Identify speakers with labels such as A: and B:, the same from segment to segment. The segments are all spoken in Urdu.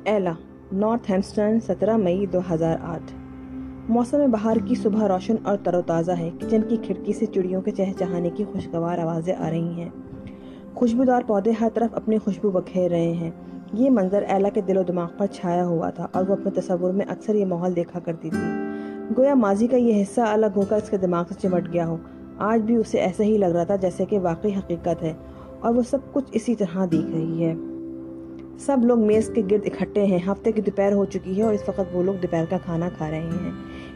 A: ایلا، نارتھ ہیمپسٹن، 17 مئی 2008۔ موسم بہار کی صبح روشن اور تر و تازہ ہے۔ کچن کی کھڑکی سے چڑیوں کے چہچہانے کی خوشگوار آوازیں آ رہی ہیں۔ خوشبودار پودے ہر طرف اپنی خوشبو بکھیر رہے ہیں۔ یہ منظر ایلا کے دل و دماغ پر چھایا ہوا تھا اور وہ اپنے تصور میں اکثر یہ ماحول دیکھا کرتی تھی۔ گویا ماضی کا یہ حصہ الگ ہو کر اس کے دماغ سے چمٹ گیا ہو۔ آج بھی اسے ایسا ہی لگ رہا تھا جیسے کہ واقعی حقیقت ہے اور وہ سب کچھ اسی طرح دیکھ رہی ہے۔ سب لوگ میز کے گرد اکٹھے ہیں۔ ہفتے کی دوپہر ہو چکی ہے اور اس وقت وہ لوگ دوپہر کا کھانا کھا رہے ہیں۔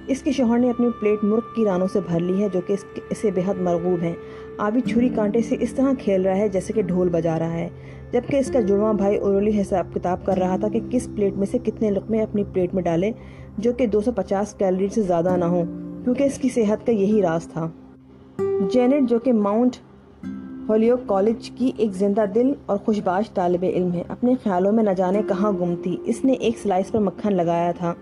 A: اس کے شوہر نے اپنی پلیٹ مرغ کی رانوں سے بھر لی ہے جو کہ اسے بے حد مرغوب ہیں۔ آبی چھری کانٹے سے اس طرح کھیل رہا ہے جیسے کہ ڈھول بجا رہا ہے، جبکہ اس کا جڑواں بھائی اورولی حساب کتاب کر رہا تھا کہ کس پلیٹ میں سے کتنے لقمے اپنی پلیٹ میں ڈالے جو کہ 250 کیلوری سے زیادہ نہ ہو، کیونکہ اس کی صحت کا یہی راز تھا۔ جینٹ، جو کہ ماؤنٹ ہولیوک کالج کی ایک زندہ دل اور خوشباش طالب علم ہے، اپنے خیالوں میں نہ جانے کہاں گم تھی۔ اس نے ایک سلائس پر مکھن لگایا تھا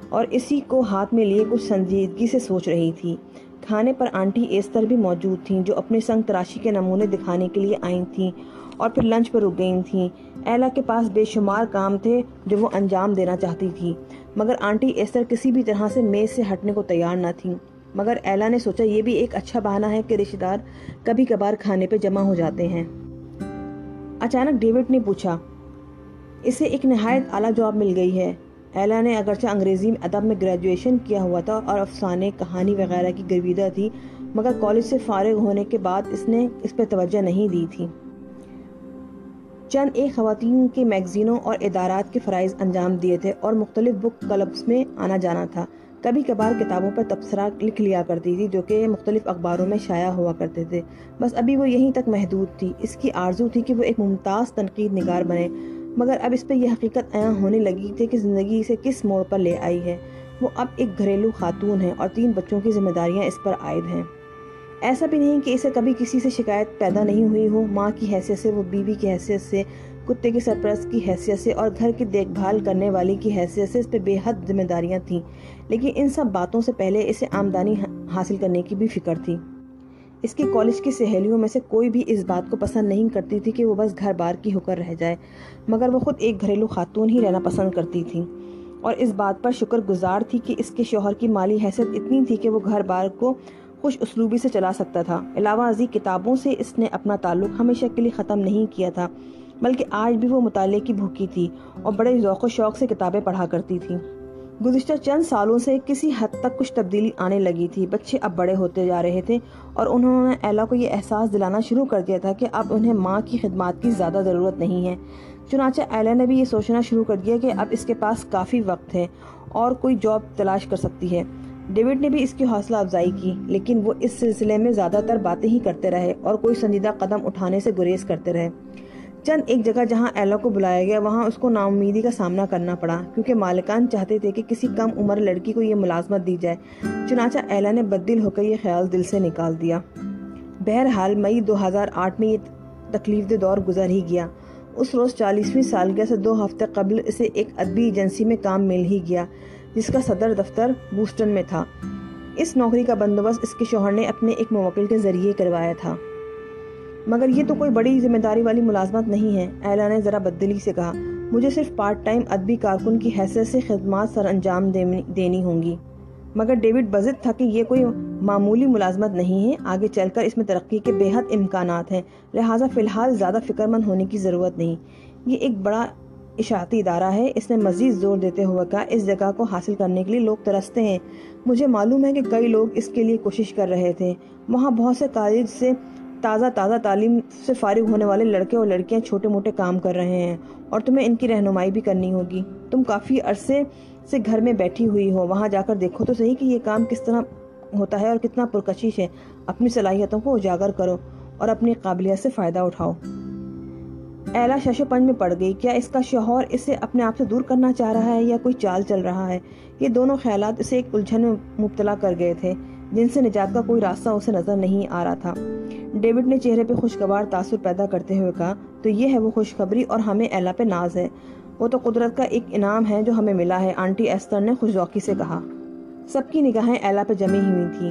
A: اور اسی کو ہاتھ میں لیے کچھ سنجیدگی سے سوچ رہی تھی۔ کھانے پر آنٹی ایستر بھی موجود تھیں جو اپنے سنگ تراشی کے نمونے دکھانے کے لیے آئی تھیں اور پھر لنچ پر رک گئی تھیں۔ ایلا کے پاس بے شمار کام تھے جو وہ انجام دینا چاہتی تھی، مگر آنٹی ایستر کسی بھی طرح سے میز سے ہٹنے کو تیار نہ تھیں۔ مگر ایلا نے سوچا یہ بھی ایک اچھا بہانہ ہے کہ رشتہ دار کبھی کبھار کھانے پہ جمع ہو جاتے ہیں۔ اچانک ڈیوڈ نے پوچھا۔ اسے ایک نہایت اعلیٰ جاب مل گئی ہے۔ ایلا نے اگرچہ انگریزی ادب میں گریجویشن کیا ہوا تھا اور افسانے، کہانی وغیرہ کی گرویدہ تھی، مگر کالج سے فارغ ہونے کے بعد اس نے اس پہ توجہ نہیں دی تھی۔ چند ایک خواتین کے میگزینوں اور ادارات کے فرائض انجام دیے تھے اور مختلف بک کلبز میں آنا جانا تھا۔ کبھی کبھار کتابوں پر تبصرہ لکھ لیا کرتی تھی جو کہ مختلف اخباروں میں شائع ہوا کرتے تھے۔ بس ابھی وہ یہیں تک محدود تھی۔ اس کی آرزو تھی کہ وہ ایک ممتاز تنقید نگار بنے، مگر اب اس پہ یہ حقیقت عیاں ہونے لگی تھی کہ زندگی اسے کس موڑ پر لے آئی ہے۔ وہ اب ایک گھریلو خاتون ہے اور 3 بچوں کی ذمہ داریاں اس پر عائد ہیں۔ ایسا بھی نہیں کہ اسے کبھی کسی سے شکایت پیدا نہیں ہوئی ہو۔ ماں کی حیثیت سے، وہ بیوی کی حیثیت سے، کتے کی سرپرست کی حیثیت سے اور گھر کی دیکھ بھال کرنے والی کی حیثیت سے اس پہ بے حد ذمہ داریاں تھیں، لیکن ان سب باتوں سے پہلے اسے آمدنی حاصل کرنے کی بھی فکر تھی۔ اس کی کالج کی سہیلیوں میں سے کوئی بھی اس بات کو پسند نہیں کرتی تھی کہ وہ بس گھر بار کی ہو کر رہ جائے، مگر وہ خود ایک گھریلو خاتون ہی رہنا پسند کرتی تھی اور اس بات پر شکر گزار تھی کہ اس کے شوہر کی مالی حیثیت اتنی تھی کہ وہ گھر بار کو خوش اسلوبی سے چلا سکتا تھا۔ علاوہ ازیں کتابوں سے اس نے اپنا تعلق ہمیشہ کے لیے ختم نہیں کیا تھا، بلکہ آج بھی وہ مطالعے کی بھوکی تھی اور بڑے ذوق و شوق سے کتابیں پڑھا کرتی تھی۔ گزشتہ چند سالوں سے کسی حد تک کچھ تبدیلی آنے لگی تھی۔ بچے اب بڑے ہوتے جا رہے تھے اور انہوں نے ایلا کو یہ احساس دلانا شروع کر دیا تھا کہ اب انہیں ماں کی خدمات کی زیادہ ضرورت نہیں ہے۔ چنانچہ ایلا نے بھی یہ سوچنا شروع کر دیا کہ اب اس کے پاس کافی وقت ہے اور کوئی جاب تلاش کر سکتی ہے۔ ڈیوڈ نے بھی اس کی حوصلہ افزائی کی، لیکن وہ اس سلسلے میں زیادہ تر باتیں ہی کرتے رہے اور کوئی سنجیدہ قدم اٹھانے سے گریز کرتے رہے۔ چند ایک جگہ جہاں ایلا کو بلایا گیا وہاں اس کو ناامیدی کا سامنا کرنا پڑا، کیونکہ مالکان چاہتے تھے کہ کسی کم عمر لڑکی کو یہ ملازمت دی جائے۔ چنانچہ ایلا نے بددل ہو کر یہ خیال دل سے نکال دیا۔ بہرحال مئی 2008 میں یہ تکلیف دہ دور گزر ہی گیا۔ اس روز 40ویں سالگرہ سے 2 ہفتے قبل اسے ایک ادبی ایجنسی میں کام مل ہی گیا جس کا صدر دفتر بوسٹن میں تھا۔ اس نوکری کا بندوبست اس کے شوہر نے اپنے ایک موکل کے ذریعے کروایا تھا۔ مگر یہ تو کوئی بڑی ذمہ داری والی ملازمت نہیں ہے، ایلا نے ذرا بددلی سے کہا۔ مجھے صرف پارٹ ٹائم ادبی کارکن کی حیثیت سے خدمات سر انجام دینی ہوں گی۔ مگر ڈیوڈ بضد تھا کہ یہ کوئی معمولی ملازمت نہیں ہے، آگے چل کر اس میں ترقی کے بے حد امکانات ہیں، لہٰذا فی الحال زیادہ فکر مند ہونے کی ضرورت نہیں۔ یہ ایک بڑا اشاعتی ادارہ ہے، اس نے مزید زور دیتے ہوئے کہا۔ اس جگہ کو حاصل کرنے کے لیے لوگ ترستے ہیں۔ مجھے معلوم ہے کہ کئی لوگ اس کے لیے کوشش کر رہے تھے۔ وہاں بہت سے کالج سے تازہ تعلیم سے فارغ ہونے والے لڑکے اور لڑکیاں چھوٹے موٹے کام کر رہے ہیں اور تمہیں ان کی رہنمائی بھی کرنی ہوگی۔ تم کافی عرصے سے گھر میں بیٹھی ہوئی ہو، وہاں جا کر دیکھو تو صحیح کہ یہ کام کس طرح ہوتا ہے اور کتنا پرکشش ہے۔ اپنی صلاحیتوں کو اجاگر کرو اور اپنی قابلیت سے فائدہ اٹھاؤ۔ ایلا شش و پنج میں پڑ گئی۔ کیا اس کا شوہر اسے اپنے آپ سے دور کرنا چاہ رہا ہے یا کوئی چال چل رہا ہے؟ یہ دونوں خیالات اسے ایک الجھن میں مبتلا کر گئے تھے جن سے نجات کا کوئی راستہ اسے نظر نہیں آ رہا تھا۔ ڈیوڈ نے چہرے پہ خوشگوار تاثر پیدا کرتے ہوئے کہا، تو یہ ہے وہ خوشخبری اور ہمیں ایلا پہ ناز ہے۔ وہ تو قدرت کا ایک انعام ہے جو ہمیں ملا ہے، آنٹی ایستر نے خوش ذوقی سے کہا۔ سب کی نگاہیں ایلا پہ جمی ہوئی تھیں۔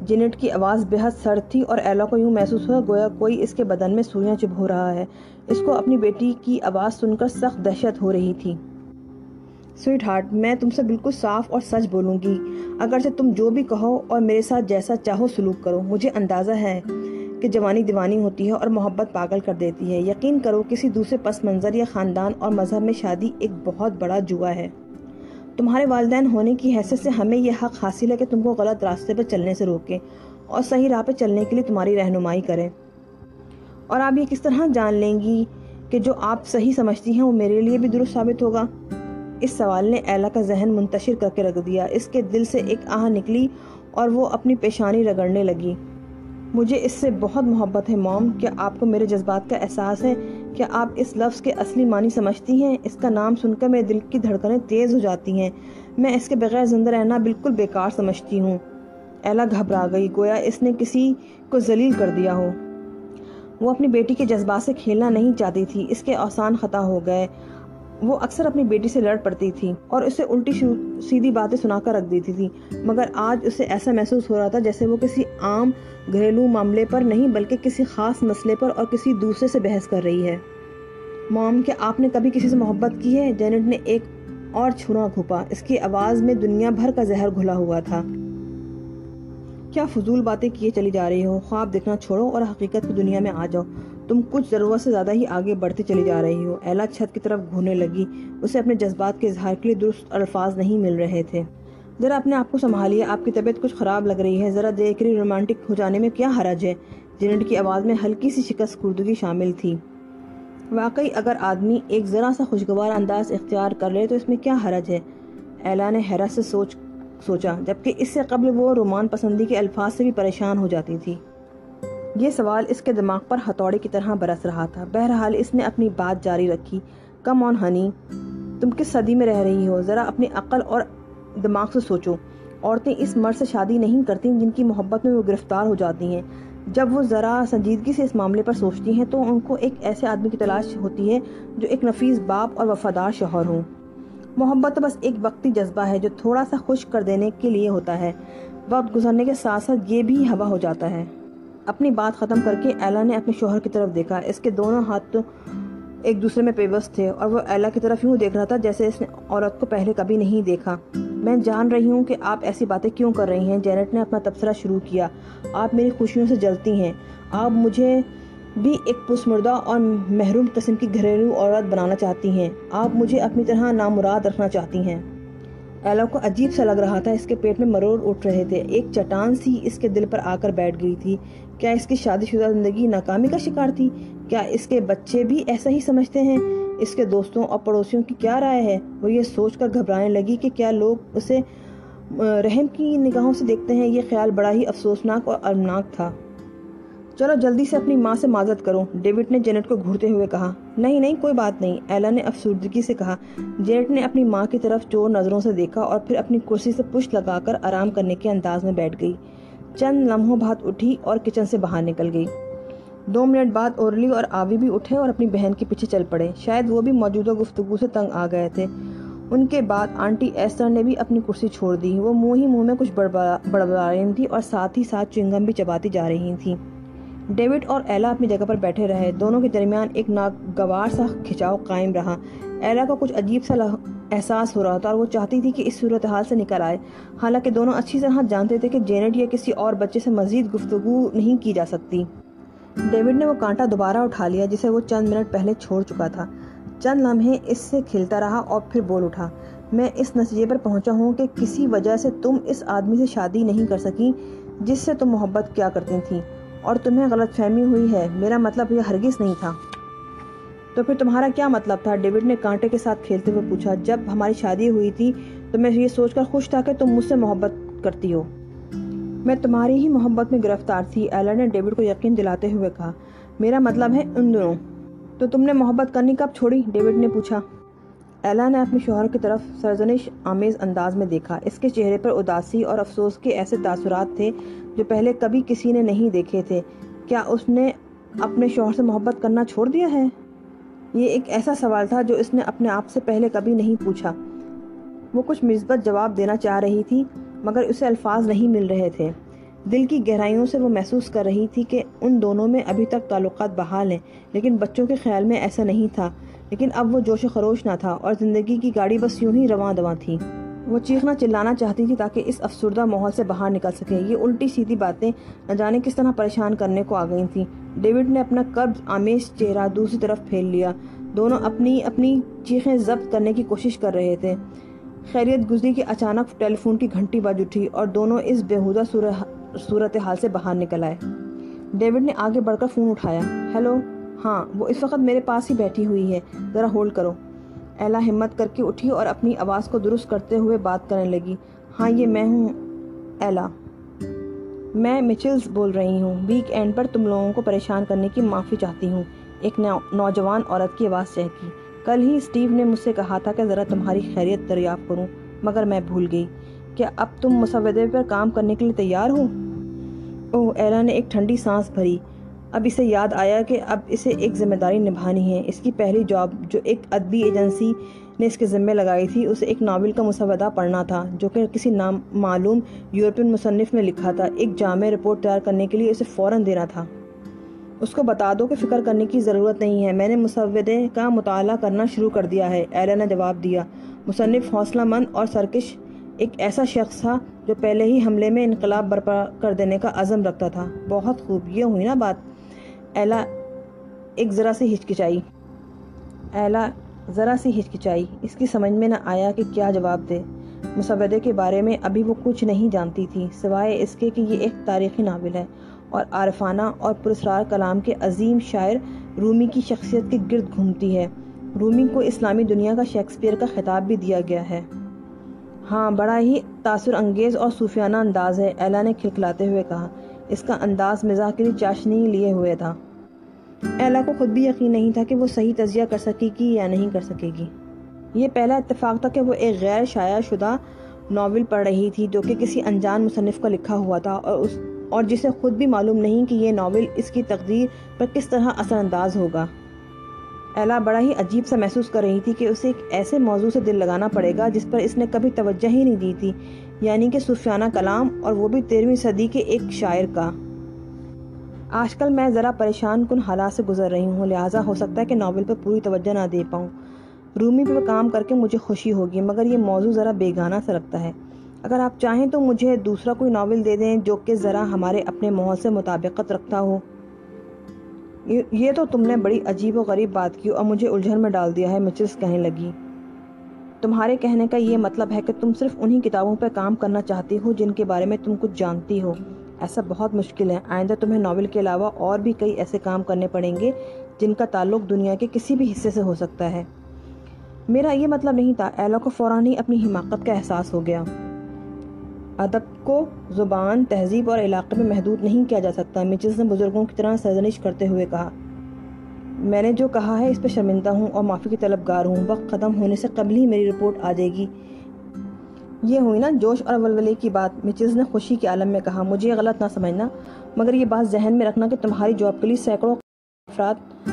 A: جینٹ کی آواز بے حد سرد تھی اور ایلا کو یوں محسوس ہوا گویا کوئی اس کے بدن میں سوئیاں چبھو رہا ہے۔ اس کو اپنی بیٹی کی آواز سن کر سخت دہشت ہو رہی تھی۔ سویٹ ہارٹ، میں تم سے بالکل صاف اور سچ بولوں گی، اگرچہ تم جو بھی کہو اور میرے ساتھ جیسا چاہو سلوک کرو، مجھے اندازہ ہے کہ جوانی دیوانی ہوتی ہے اور محبت پاگل کر دیتی ہے۔ یقین کرو کسی دوسرے پس منظر یا خاندان اور مذہب میں شادی ایک بہت بڑا جوا ہے۔ تمہارے والدین ہونے کی حیثیت سے ہمیں یہ حق حاصل ہے کہ تم کو غلط راستے پر چلنے سے روکیں اور صحیح راہ پہ چلنے کے لیے تمہاری رہنمائی کریں۔ اور آپ یہ کس طرح جان لیں گی کہ جو آپ صحیح سمجھتی ہیں وہ میرے لیے بھی درست ثابت ہوگا؟ اس سوال نے ایلا کا ذہن منتشر کر کے رکھ دیا۔ اس کے دل سے ایک آہ نکلی اور وہ اپنی پیشانی رگڑنے لگی۔ مجھے اس سے بہت محبت ہے موم۔ کیا آپ کو میرے جذبات کا احساس ہے؟ کیا آپ اس لفظ کے اصلی معنی سمجھتی ہیں؟ اس کا نام سن کر میرے دل کی دھڑکنیں تیز ہو جاتی ہیں۔ میں اس کے بغیر زندہ رہنا بالکل بیکار سمجھتی ہوں۔ ایلا گھبرا گئی، گویا اس نے کسی کو ذلیل کر دیا ہو۔ وہ اپنی بیٹی کے جذبات سے کھیلنا نہیں چاہتی تھی، اس کے آسان خطا ہو گئے۔ وہ اکثر اپنی بیٹی سے لڑ پڑتی تھی اور اسے الٹی سیدھی باتیں سنا کر رکھ دیتی تھی، مگر آج اسے ایسا محسوس ہو رہا تھا جیسے وہ کسی عام گھریلو معاملے پر نہیں بلکہ کسی خاص مسئلے پر اور کسی دوسرے سے بحث کر رہی ہے۔ موم، کیا آپ نے کبھی کسی سے محبت کی ہے؟ جینٹ نے ایک اور چھرا گھونپا۔ اس کی آواز میں دنیا بھر کا زہر گھلا ہوا تھا۔ کیا فضول باتیں کیے چلی جا رہی ہو؟ خواب دیکھنا چھوڑو اور حقیقت کی دنیا میں آ جاؤ۔ تم کچھ ضرورت سے زیادہ ہی آگے بڑھتی چلی جا رہی ہو۔ ایلا چھت کی طرف گھورنے لگی۔ اسے اپنے جذبات کے اظہار کے لیے درست الفاظ نہیں مل رہے تھے۔ ذرا اپنے آپ کو سنبھالیے، آپ کی طبیعت کچھ خراب لگ رہی ہے، ذرا دیر کے لیے رومانٹک ہو جانے میں کیا حرج ہے؟ جینٹ کی آواز میں ہلکی سی شکست خوردگی شامل تھی۔ واقعی اگر آدمی ایک ذرا سا خوشگوار انداز اختیار کر لے تو اس میں کیا حرج ہے؟ ایلا نے حیرت سے سوچا، جبکہ اس سے قبل وہ رومان پسندی کے الفاظ سے بھی پریشان ہو جاتی تھی۔ یہ سوال اس کے دماغ پر ہتھوڑے کی طرح برس رہا تھا۔ بہرحال اس نے اپنی بات جاری رکھی۔ کم آن ہنی، تم کس صدی میں رہ رہی ہو؟ ذرا اپنی عقل اور دماغ سے سوچو۔ عورتیں اس مرد سے شادی نہیں کرتی جن کی محبت میں وہ گرفتار ہو جاتی ہیں۔ جب وہ ذرا سنجیدگی سے اس معاملے پر سوچتی ہیں تو ان کو ایک ایسے آدمی کی تلاش ہوتی ہے جو ایک نفیس باپ اور وفادار شوہر ہو۔ محبت تو بس ایک وقتی جذبہ ہے جو تھوڑا سا خوش کر دینے کے لیے ہوتا ہے، وقت گزرنے کے ساتھ ساتھ یہ بھی ہوا ہو جاتا ہے۔ اپنی بات ختم کر کے ایلا نے اپنے شوہر کی طرف دیکھا۔ اس کے دونوں ہاتھ ایک دوسرے میں پیوست تھے اور وہ ایلا کی طرف یوں دیکھ رہا تھا جیسے اس نے عورت کو پہلے کبھی نہیں دیکھا۔ میں جان رہی ہوں کہ آپ ایسی باتیں کیوں کر رہی ہیں، جینٹ نے اپنا تبصرہ شروع کیا۔ آپ میری خوشیوں سے جلتی ہیں۔ آپ مجھے بھی ایک پسمردہ اور محروم قسم کی گھریلو عورت بنانا چاہتی ہیں۔ آپ مجھے اپنی طرح نامراد رکھنا چاہتی ہیں۔ ایلا کو عجیب سا لگ رہا تھا، اس کے پیٹ میں مرور اٹھ رہے تھے۔ ایک چٹان سی اس کے دل پر آ کر بیٹھ گئی تھی۔ کیا اس کی شادی شدہ زندگی ناکامی کا شکار تھی؟ کیا اس کے بچے بھی ایسا ہی سمجھتے ہیں؟ اس کے دوستوں اور پڑوسیوں کی کیا رائے ہے؟ وہ یہ سوچ کر گھبرانے لگی کہ کیا لوگ اسے رحم کی نگاہوں سے دیکھتے ہیں۔ یہ خیال بڑا ہی افسوسناک اور المناک تھا۔ چلو جلدی سے اپنی ماں سے معذرت کرو، ڈیوڈ نے جینٹ کو گھورتے ہوئے کہا۔ نہیں کوئی بات نہیں، ایلا نے افسردگی سے کہا۔ جینٹ نے اپنی ماں کی طرف چور نظروں سے دیکھا اور پھر اپنی کرسی سے پشت لگا کر آرام کرنے کے انداز میں بیٹھ گئی۔ چند لمحوں بعد اٹھی اور کچن سے باہر نکل گئی۔ 2 منٹ بعد اورلی اور آوی بھی اٹھے اور اپنی بہن کے پیچھے چل پڑے۔ شاید وہ بھی موجودہ گفتگو سے تنگ آ گئے تھے۔ ان کے بعد آنٹی ایسٹر نے بھی اپنی کرسی چھوڑ دی۔ وہ منہ میں کچھ بڑبڑا رہی تھی اور ساتھ ہی ساتھ چوئنگم بھی چباتی جا رہی تھی۔ ڈیوڈ اور ایلا اپنی جگہ پر بیٹھے رہے۔ دونوں کے درمیان ایک ناگوار سا کھچاؤ قائم رہا۔ ایلا کو کچھ عجیب سا احساس ہو رہا تھا اور وہ چاہتی تھی کہ اس صورتحال سے نکل آئے، حالانکہ دونوں اچھی طرح جانتے تھے کہ جینٹ یا کسی اور بچے سے مزید گفتگو نہیں کی جا سکتی۔ ڈیوڈ نے وہ کانٹا دوبارہ اٹھا لیا جسے وہ چند منٹ پہلے چھوڑ چکا تھا۔ چند لمحے اس سے کھلتا رہا اور پھر بول اٹھا۔ میں اس نتیجے پر پہنچا ہوں کہ کسی وجہ سے تم اس آدمی سے شادی نہیں کر سکی جس سے تم محبت کیا کرتی تھی، اور تمہیں غلط فہمی ہوئی ہے۔ میرا مطلب یہ ہرگز نہیں تھا۔ تو پھر تمہارا کیا مطلب تھا؟ ڈیوڈ نے کانٹے کے ساتھ کھیلتے ہوئے پوچھا۔ جب ہماری شادی ہوئی تھی تو میں یہ سوچ کر خوش تھا کہ تم مجھ سے محبت کرتی ہو۔ میں تمہاری ہی محبت میں گرفتار تھی، ایلا نے ڈیوڈ کو یقین دلاتے ہوئے کہا۔ میرا مطلب ہے ان دنوں۔ تو تم نے محبت کرنی کب چھوڑی؟ ڈیوڈ نے پوچھا۔ ایلا نے اپنے شوہر کی طرف سرزنش آمیز انداز میں دیکھا۔ اس کے چہرے پر اداسی اور افسوس کے ایسے تاثرات تھے جو پہلے کبھی کسی نے نہیں دیکھے تھے۔ کیا اس نے اپنے شوہر سے محبت کرنا چھوڑ دیا ہے؟ یہ ایک ایسا سوال تھا جو اس نے اپنے آپ سے پہلے کبھی نہیں پوچھا۔ وہ کچھ مثبت جواب دینا چاہ رہی تھی مگر اسے الفاظ نہیں مل رہے تھے۔ دل کی گہرائیوں سے وہ محسوس کر رہی تھی کہ ان دونوں میں ابھی تک تعلقات بحال ہیں، لیکن بچوں کے خیال میں ایسا نہیں تھا۔ لیکن اب وہ جوش و خروش نہ تھا اور زندگی کی گاڑی بس یوں ہی رواں دواں تھی۔ وہ چیخنا چلانا چاہتی تھی تاکہ اس افسردہ ماحول سے باہر نکل سکے۔ یہ الٹی سیدھی باتیں نہ جانے کس طرح پریشان کرنے کو آ گئی تھیں۔ ڈیوڈ نے اپنا قبض آمیز چہرہ دوسری طرف پھیر لیا۔ دونوں اپنی اپنی چیخیں ضبط کرنے کی کوشش کر رہے تھے۔ خیریت گزری کہ اچانک ٹیلی فون کی گھنٹی بج اٹھی اور دونوں اس بےہودہ صورتحال سے باہر نکل آئے۔ ڈیوڈ نے آگے بڑھ کر فون اٹھایا۔ ہیلو، ہاں، وہ اس وقت میرے پاس ہی بیٹھی ہوئی ہے، ذرا ہولڈ کرو۔ ایلا ہمت کر کے اٹھی اور اپنی آواز کو درست کرتے ہوئے بات کرنے لگی۔ ہاں، یہ میں ہوں ایلا، میں مچلز بول رہی ہوں۔ ویک اینڈ پر تم لوگوں کو پریشان کرنے کی معافی چاہتی ہوں، ایک نوجوان عورت کی آواز چہکی۔ کل ہی اسٹیو نے مجھ سے کہا تھا کہ ذرا تمہاری خیریت دریافت کروں، مگر میں بھول گئی۔ کیا اب تم مسودے پر کام کرنے کے لیے تیار ہو؟ اوہ، ایلا نے ایک ٹھنڈی سانس بھری۔ اب اسے یاد آیا کہ اب اسے ایک ذمہ داری نبھانی ہے۔ اس کی پہلی جاب جو ایک ادبی ایجنسی نے اس کے ذمہ لگائی تھی، اسے ایک ناول کا مسودہ پڑھنا تھا جو کہ کسی نامعلوم یورپین مصنف نے لکھا تھا۔ ایک جامع رپورٹ تیار کرنے کے لیے اسے فوراً دینا تھا۔ اس کو بتا دو کہ فکر کرنے کی ضرورت نہیں ہے، میں نے مسودے کا مطالعہ کرنا شروع کر دیا ہے، ایلا نے جواب دیا۔ مصنف حوصلہ مند اور سرکش ایک ایسا شخص تھا جو پہلے ہی حملے میں انقلاب برپا کر دینے کا عزم رکھتا تھا۔ بہت خوب، یہ ہوئی نا بات؟ ایلا ذرا سی ہچکچائی۔ اس کی سمجھ میں نہ آیا کہ کیا جواب دے۔ مسودے کے بارے میں ابھی وہ کچھ نہیں جانتی تھی، سوائے اس کے کہ یہ ایک تاریخی ناول ہے اور عارفانہ اور پراسرار کلام کے عظیم شاعر رومی کی شخصیت کے گرد گھومتی ہے۔ رومی کو اسلامی دنیا کا شیکسپیئر کا خطاب بھی دیا گیا ہے۔ ہاں، بڑا ہی تاثر انگیز اور صوفیانہ انداز ہے، ایلا نے کھلکھلاتے ہوئے کہا۔ اس کا انداز مزاح کے لیے چاشنی لیے ہوئے تھا۔ ایلا کو خود بھی یقین نہیں تھا کہ وہ صحیح تجزیہ کر سکے گی یا نہیں کر سکے گی۔ یہ پہلا اتفاق تھا کہ وہ ایک غیر شائع شدہ ناول پڑھ رہی تھی جو کہ کسی انجان مصنف کا لکھا ہوا تھا اور جسے خود بھی معلوم نہیں کہ یہ ناول اس کی تقدیر پر کس طرح اثر انداز ہوگا۔ ایلا بڑا ہی عجیب سا محسوس کر رہی تھی کہ اسے ایک ایسے موضوع سے دل لگانا پڑے گا جس پر اس نے کبھی توجہ ہی نہیں دی تھی، یعنی کہ صوفیانہ کلام، اور وہ بھی 13ویں صدی کے ایک شاعر کا۔ آج کل میں ذرا پریشان کن حالات سے گزر رہی ہوں، لہٰذا ہو سکتا ہے کہ ناول پر پوری توجہ نہ دے پاؤں۔ رومی پر کام کر کے مجھے خوشی ہوگی، مگر یہ موضوع ذرا بیگانہ سا لگتا ہے۔ اگر آپ چاہیں تو مجھے دوسرا کوئی ناول دے دیں جو کہ ذرا ہمارے اپنے ماحول سے مطابقت رکھتا ہو۔ یہ تو تم نے بڑی عجیب و غریب بات کی اور مجھے الجھن میں ڈال دیا ہے، مچلز کہنے لگی۔ تمہارے کہنے کا یہ مطلب ہے کہ تم صرف انہی کتابوں پر کام کرنا چاہتی ہو جن کے بارے میں تم کچھ جانتی ہو۔ ایسا بہت مشکل ہے، آئندہ تمہیں ناول کے علاوہ اور بھی کئی ایسے کام کرنے پڑیں گے جن کا تعلق دنیا کے کسی بھی حصے سے ہو سکتا ہے۔ میرا یہ مطلب نہیں تھا۔ ایلا کو فوراً ہی اپنی حماقت کا احساس ہو گیا۔ ادب کو زبان، تہذیب اور علاقے میں محدود نہیں کیا جا سکتا، مچلز نے بزرگوں کی طرح سرزنش کرتے ہوئے کہا۔ میں نے جو کہا ہے اس پہ شرمندہ ہوں اور معافی کی طلبگار ہوں۔ وقت ختم ہونے سے قبل ہی میری رپورٹ آ جائے گی۔ یہ ہوئی نا جوش اور ولولے کی بات، مچلز نے خوشی کے عالم میں کہا۔ مجھے غلط نہ سمجھنا، مگر یہ بات ذہن میں رکھنا کہ تمہاری جاب کے لیے سینکڑوں افراد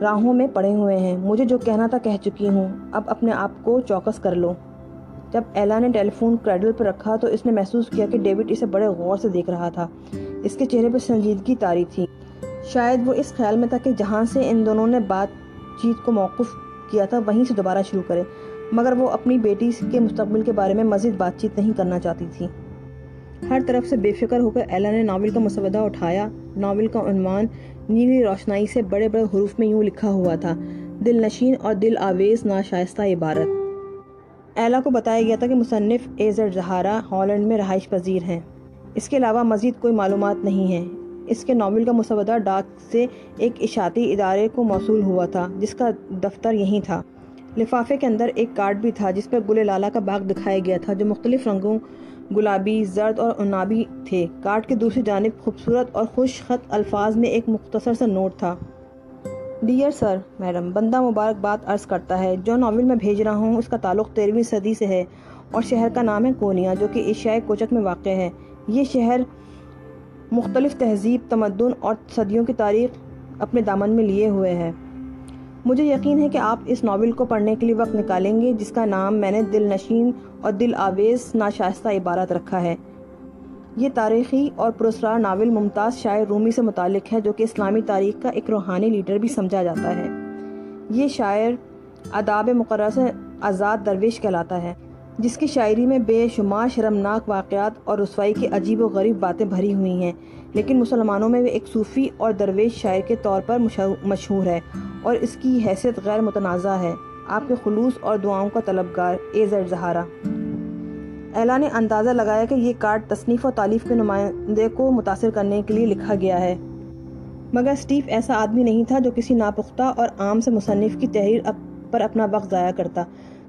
A: راہوں میں پڑے ہوئے ہیں۔ مجھے جو کہنا تھا کہہ چکی ہوں، اب اپنے آپ کو چوکس کر لو۔ جب ایلا نے ٹیلی فون کریڈل پر رکھا تو اس نے محسوس کیا کہ ڈیوڈ اسے بڑے غور سے دیکھ رہا تھا۔ اس کے چہرے پر سنجیدگی طاری تھی۔ شاید وہ اس خیال میں تھا کہ جہاں سے ان دونوں نے بات چیت کو موقوف کیا تھا وہیں سے دوبارہ شروع کرے، مگر وہ اپنی بیٹی کے مستقبل کے بارے میں مزید بات چیت نہیں کرنا چاہتی تھی۔ ہر طرف سے بے فکر ہو کر ایلا نے ناول کا مسودہ اٹھایا۔ ناول کا عنوان نیلی روشنائی سے بڑے بڑے حروف میں یوں لکھا ہوا تھا: دل نشین اور دل آویز ناشائستہ عبارت۔ ایلا کو بتایا گیا تھا کہ مصنف ایزر زہارا ہالینڈ میں رہائش پذیر ہیں۔ اس کے علاوہ مزید کوئی معلومات نہیں ہیں۔ اس کے ناول کا مسودہ ڈاک سے ایک اشاعتی ادارے کو موصول ہوا تھا جس کا دفتر یہیں تھا۔ لفافے کے اندر ایک کارڈ بھی تھا جس پر گل لالہ کا باغ دکھایا گیا تھا جو مختلف رنگوں، گلابی، زرد اور عنابی تھے۔ کارڈ کی دوسری جانب خوبصورت اور خوش خط الفاظ میں ایک مختصر سا نوٹ تھا: ڈیئر سر، میڈم، بندہ مبارکباد عرض کرتا ہے۔ جو ناول میں بھیج رہا ہوں اس کا تعلق 13ویں صدی سے ہے اور شہر کا نام ہے کونیا جو کہ ایشیائے کوچک میں واقع ہے۔ یہ شہر مختلف تہذیب، تمدن اور صدیوں کی تاریخ اپنے دامن میں لیے ہوئے ہے۔ مجھے یقین ہے کہ آپ اس ناول کو پڑھنے کے لیے وقت نکالیں گے جس کا نام میں نے دل نشین اور دل آویز ناشائستہ عبارت رکھا ہے۔ یہ تاریخی اور پراسرار ناول ممتاز شاعر رومی سے متعلق ہے، جو کہ اسلامی تاریخ کا ایک روحانی لیڈر بھی سمجھا جاتا ہے۔ یہ شاعر آداب مقررہ سے آزاد درویش کہلاتا ہے، جس کی شاعری میں بے شمار شرمناک واقعات اور رسوائی کی عجیب و غریب باتیں بھری ہوئی ہیں، لیکن مسلمانوں میں وہ ایک صوفی اور درویش شاعر کے طور پر مشہور ہے اور اس کی حیثیت غیر متنازع ہے۔ آپ کے خلوص اور دعاؤں کا طلبگار AZ زہرا۔ ایلا نے اندازہ لگایا کہ یہ کارڈ تصنیف و تالیف کے نمائندے کو متاثر کرنے کے لیے لکھا گیا ہے، مگر اسٹیو ایسا آدمی نہیں تھا جو کسی ناپختہ اور عام سے مصنف کی تحریر پر اپنا وقت ضائع کرتا۔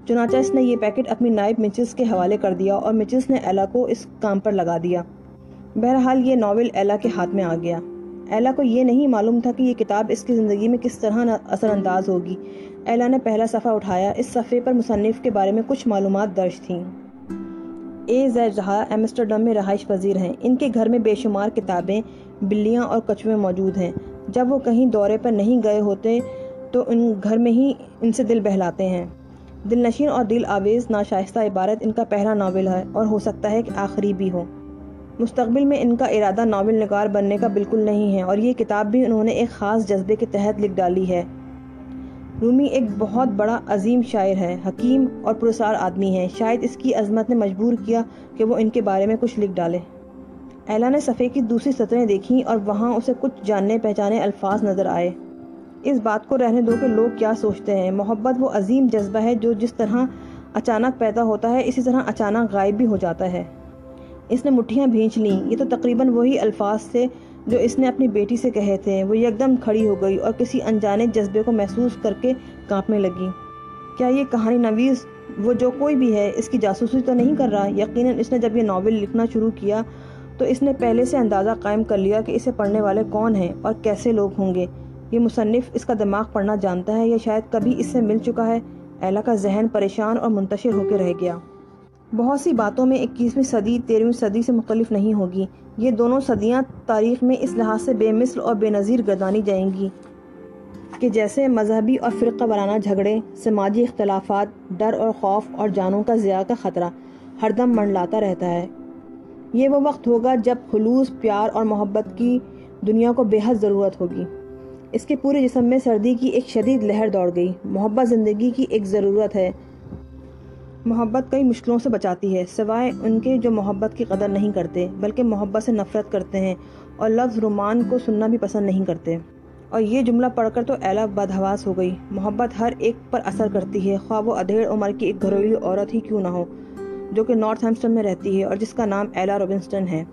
A: چنانچہ اس نے یہ پیکٹ اپنی نائب مچلز کے حوالے کر دیا اور مچلز نے ایلا کو اس کام پر لگا دیا۔ بہرحال یہ ناول ایلا کے ہاتھ میں آ گیا۔ ایلا کو یہ نہیں معلوم تھا کہ یہ کتاب اس کی زندگی میں کس طرح اثر انداز ہوگی۔ ایلا نے پہلا صفحہ اٹھایا۔ اس صفحے پر مصنف کے بارے میں کچھ معلومات درج تھیں۔ AZ زہرا ایمسٹرڈم میں رہائش پذیر ہیں۔ ان کے گھر میں بے شمار کتابیں، بلیاں اور کچھوے موجود ہیں۔ جب وہ کہیں دورے پر نہیں گئے ہوتے تو ان گھر میں ہی ان سے دل بہلاتے ہیں۔ دل نشین اور دل آویز ناشائستہ عبارت ان کا پہلا ناول ہے اور ہو سکتا ہے کہ آخری بھی ہو۔ مستقبل میں ان کا ارادہ ناول نگار بننے کا بالکل نہیں ہے اور یہ کتاب بھی انہوں نے ایک خاص جذبے کے تحت لکھ ڈالی ہے۔ رومی ایک بہت بڑا عظیم شاعر ہے، حکیم اور پراسرار آدمی ہے۔ شاید اس کی عظمت نے مجبور کیا کہ وہ ان کے بارے میں کچھ لکھ ڈالے۔ ایلا نے صفحے کی دوسری سطریں دیکھیں اور وہاں اسے کچھ جاننے پہچانے الفاظ نظر آئے۔ اس بات کو رہنے دو کہ لوگ کیا سوچتے ہیں۔ محبت وہ عظیم جذبہ ہے جو جس طرح اچانک پیدا ہوتا ہے اسی طرح اچانک غائب بھی ہو جاتا ہے۔ اس نے مٹھیاں بھینچ لیں۔ یہ تو تقریباً وہی الفاظ تھے جو اس نے اپنی بیٹی سے کہے تھے۔ وہ یکدم کھڑی ہو گئی اور کسی انجانے جذبے کو محسوس کر کے کانپنے لگی۔ کیا یہ کہانی نویس، وہ جو کوئی بھی ہے، اس کی جاسوسی تو نہیں کر رہا؟ یقیناً اس نے جب یہ ناول لکھنا شروع کیا تو اس نے پہلے سے اندازہ قائم کر لیا کہ اسے پڑھنے والے کون ہیں اور کیسے لوگ ہوں گے۔ یہ مصنف اس کا دماغ پڑھنا جانتا ہے یا شاید کبھی اس سے مل چکا ہے۔ ایلا کا ذہن پریشان اور منتشر ہو کے رہ گیا۔ بہت سی باتوں میں 21ویں صدی 13ویں صدی سے مختلف نہیں ہوگی۔ یہ دونوں صدیاں تاریخ میں اس لحاظ سے بے مثل اور بے نظیر گردانی جائیں گی کہ جیسے مذہبی اور فرقہ وارانہ جھگڑے، سماجی اختلافات، ڈر اور خوف اور جانوں کا ضیاع کا خطرہ ہر دم منڈلاتا رہتا ہے۔ یہ وہ وقت ہوگا جب خلوص، پیار اور محبت کی دنیا کو بے حد ضرورت ہوگی۔ اس کے پورے جسم میں سردی کی ایک شدید لہر دوڑ گئی۔ محبت زندگی کی ایک ضرورت ہے۔ محبت کئی مشکلوں سے بچاتی ہے، سوائے ان کے جو محبت کی قدر نہیں کرتے بلکہ محبت سے نفرت کرتے ہیں اور لفظ رومان کو سننا بھی پسند نہیں کرتے۔ اور یہ جملہ پڑھ کر تو ایلا بدحواس ہو گئی۔ محبت ہر ایک پر اثر کرتی ہے، خواہ وہ ادھیڑ عمر کی ایک گھریلو عورت ہی کیوں نہ ہو جو کہ نارتھ ہیمپٹن میں رہتی ہے اور جس کا نام ایلا روبنسٹن ہے۔